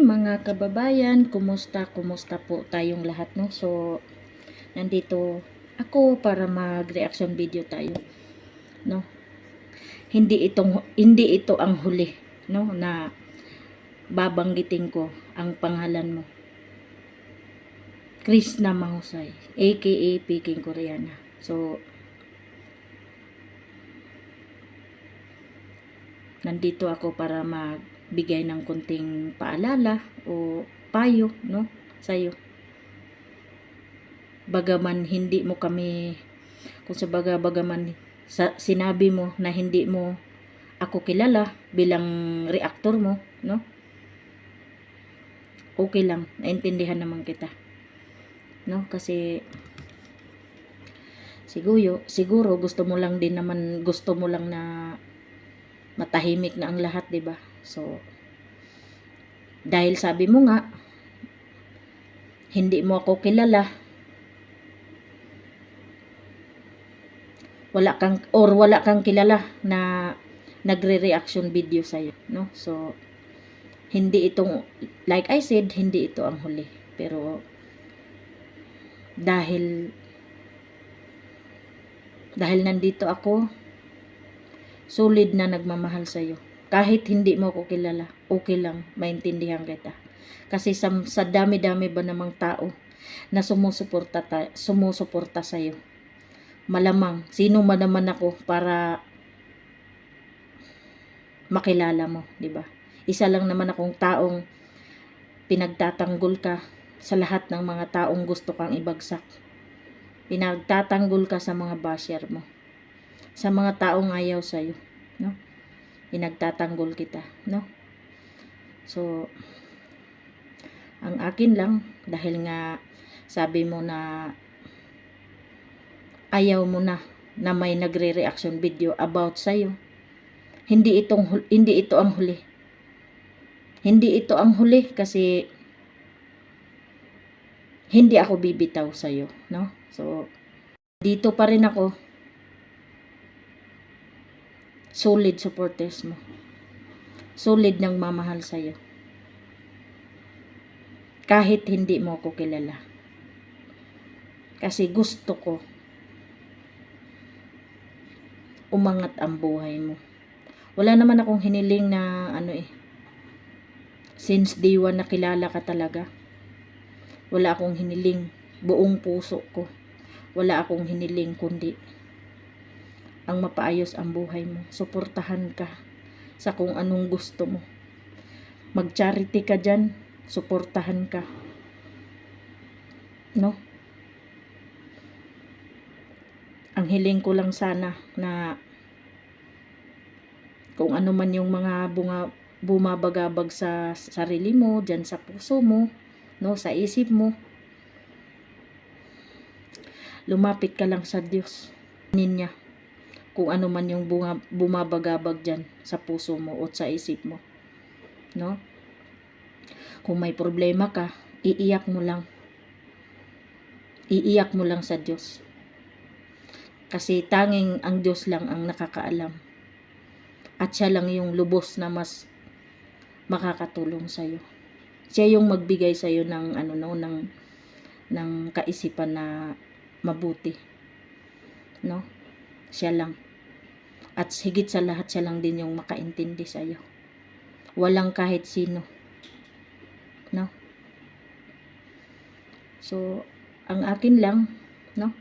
mga kababayan, kumusta po tayong lahat, no? So, nandito ako para mag-reaction video tayo, no? Hindi ito ang huli, no, na babanggitin ko ang pangalan mo. Krishna Mahusay, aka Peking Koreana. So, nandito ako para magbigay ng kunting paalala o payo, no, sa'yo. Bagaman hindi mo kami, bagaman sinabi mo na hindi mo ako kilala bilang reactor mo, no? Okay lang, naintindihan naman kita. No, kasi siguro gusto mo lang na matahimik na ang lahat, 'di ba? So, dahil sabi mo nga hindi mo ako kilala, wala kang kilala na nagre-reaction video sa'yo, no? So, hindi itong, like I said, hindi ito ang huli. Pero dahil nandito ako, solid na nagmamahal sa'yo. Kahit hindi mo ako kilala, okay lang, maintindihan kita. Kasi sa dami-dami ba namang tao na sumusuporta sa'yo, malamang sino man naman ako para makilala mo, di ba? Isa lang naman akong taong pinagtatanggol ka sa lahat ng mga taong gusto kang ibagsak. Pinagtatanggol ka sa mga basher mo, sa mga taong ayaw sa'yo, no? Pinagtatanggol kita, no? So, ang akin lang, dahil nga sabi mo na ayaw mo na may nagre-reaction video about sa'yo, hindi ito ang huli. Hindi ito ang huli kasi hindi ako bibitaw sa'yo, no? So, dito pa rin ako. Solid supporters mo. Solid ng mamahal sa'yo. Kahit hindi mo ako kilala. Kasi gusto ko umangat ang buhay mo. Wala naman akong hiniling na since day one na kilala ka talaga. Wala akong hiniling, buong puso ko. Wala akong hiniling kundi ang mapaayos ang buhay mo. Suportahan ka sa kung anong gusto mo. Mag-charity ka dyan, suportahan ka. No? Ang hiling ko lang sana na kung ano man yung mga bumabagabag sa sarili mo, dyan sa puso mo, no, sa isip mo, lumapit ka lang sa Diyos. Niya kung ano man yung bumabagabag dyan sa puso mo o sa isip mo, no? Kung may problema ka, iiyak mo lang sa Diyos, kasi tanging ang Diyos lang ang nakakaalam at siya lang yung lubos na mas makakatulong sa'yo. Siya yung magbigay sa'yo ng ng kaisipan na mabuti, no? Siya lang. At higit sa lahat, siya lang din yung makaintindi sa'yo. Walang kahit sino, no? So, ang akin lang, no?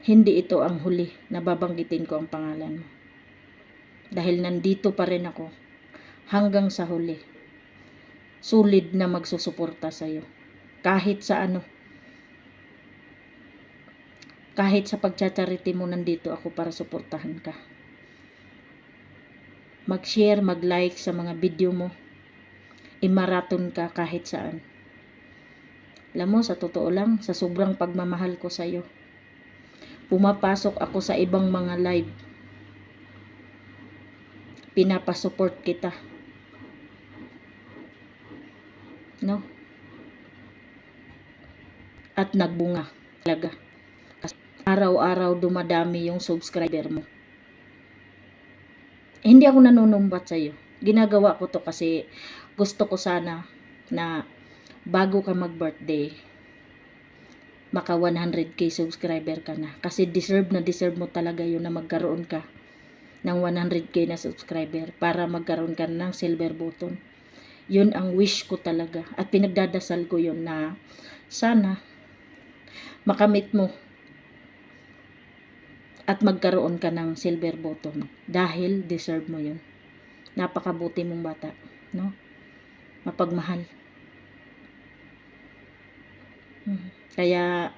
Hindi ito ang huli na babanggitin ko ang pangalan mo. Dahil nandito pa rin ako hanggang sa huli. Solid na magsusuporta sa'yo. Kahit sa kahit sa pagcha-charity mo, nandito ako para suportahan ka. Mag-share, mag-like sa mga video mo. I-marathon ka kahit saan. Alam mo, sa totoo lang, sa sobrang pagmamahal ko sa'yo, pumapasok ako sa ibang mga live. Pinapasupport kita, no? At nagbunga talaga. Araw-araw dumadami yung subscriber mo. Hindi ako nanunumbat sa'yo. Ginagawa ko to kasi gusto ko sana na bago ka mag-birthday, maka 100k subscriber ka na. Kasi deserve mo talaga yun na magkaroon ka ng 100k na subscriber para magkaroon ka ng silver button. Yun ang wish ko talaga. At pinagdadasal ko yun na sana makamit mo at magkaroon ka ng silver button. Dahil deserve mo yun. Napakabuti mong bata. No? Mapagmahal. Kaya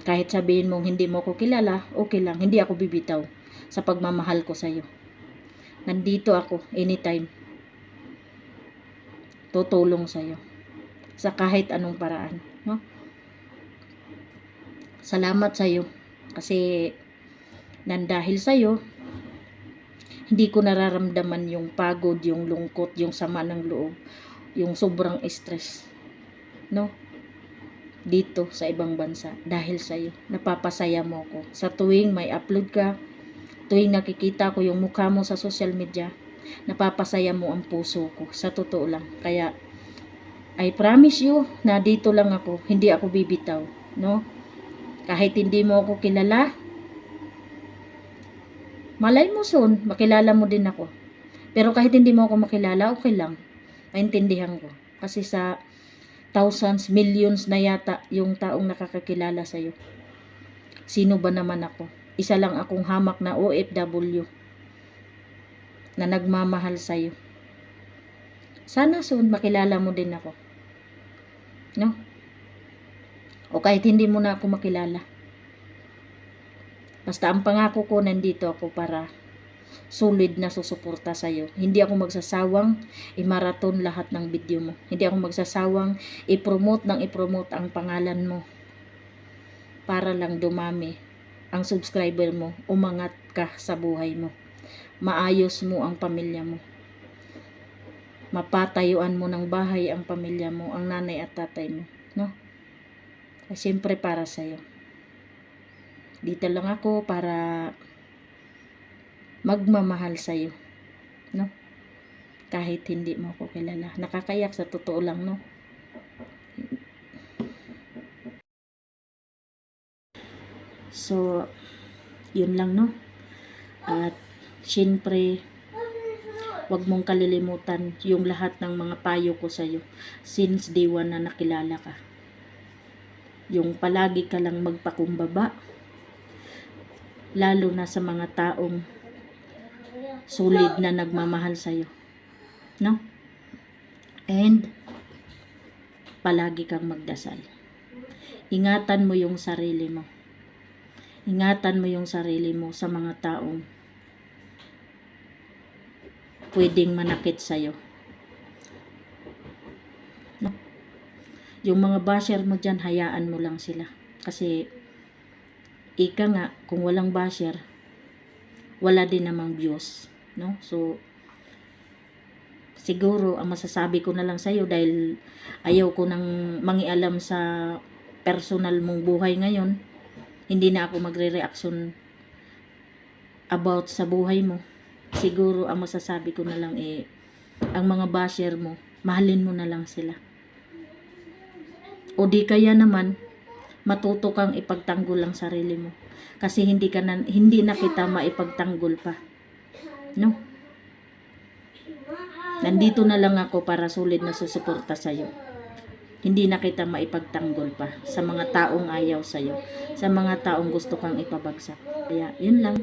kahit sabihin mong hindi mo ko kilala, okay lang. Hindi ako bibitaw sa pagmamahal ko sa'yo. Nandito ako anytime. Tutulong sa'yo. Sa kahit anong paraan. No? Salamat sa'yo. Kasi nandahil sa'yo, hindi ko nararamdaman yung pagod, yung lungkot, yung sama ng loob, yung sobrang stress. No? Dito sa ibang bansa. Dahil sa'yo. Napapasaya mo ko. Sa tuwing may upload ka, tuwing nakikita ko yung mukha mo sa social media, napapasaya mo ang puso ko. Sa totoo lang. Kaya, I promise you na dito lang ako. Hindi ako bibitaw. No? Kahit hindi mo ako kilala, malay mo soon, makilala mo din ako. Pero kahit hindi mo ako makilala, okay lang. Maintindihan ko. Kasi sa thousands, millions na yata yung taong nakakakilala sa'yo. Sino ba naman ako? Isa lang akong hamak na OFW na nagmamahal sa'yo. Sana soon makilala mo din ako. No? O kahit hindi mo na ako makilala. Basta ang pangako ko, nandito ako para solid na susuporta sa'yo. Hindi ako magsasawang i-marathon lahat ng video mo. Hindi ako magsasawang i-promote ang pangalan mo para lang dumami ang subscriber mo. Umangat ka sa buhay mo. Maayos mo ang pamilya mo. Mapatayuan mo ng bahay ang pamilya mo, ang nanay at tatay mo. No? Siyempre para sa'yo. Dito lang ako para magmamahal sa'yo. No? Kahit hindi mo ako kilala. Nakakayak sa totoo lang, no? So, yun lang, no? At, siyempre, wag mong kalilimutan yung lahat ng mga payo ko sa'yo since day one na nakilala ka. Yung palagi ka lang magpakumbaba, lalo na sa mga taong solid na nagmamahal sa'yo. No? And, palagi kang magdasal. Ingatan mo yung sarili mo. Ingatan mo yung sarili mo sa mga taong pwedeng manakit sa'yo. No? Yung mga basher mo dyan, hayaan mo lang sila. Kasi, ika nga, kung walang basher, wala din namang views. No? So, siguro, ang masasabi ko na lang sa'yo dahil ayaw ko nang mangialam sa personal mong buhay ngayon, hindi na ako magre-reaction about sa buhay mo. Siguro, ang masasabi ko na lang ang mga basher mo, mahalin mo na lang sila. O di kaya naman, matuto kang ipagtanggol ang sarili mo. Kasi hindi na kita maipagtanggol pa. No? Nandito na lang ako para solid na susuporta sa'yo. Hindi na kita maipagtanggol pa sa mga taong ayaw sa'yo. Sa mga taong gusto kang ipabagsak. Kaya, yun lang.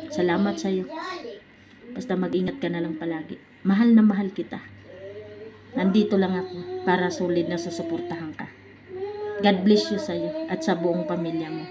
Salamat sa'yo. Basta mag-ingat ka na lang palagi. Mahal na mahal kita. Nandito lang ako para solid na susuportahan ka. God bless you sa'yo at sa buong pamilya mo.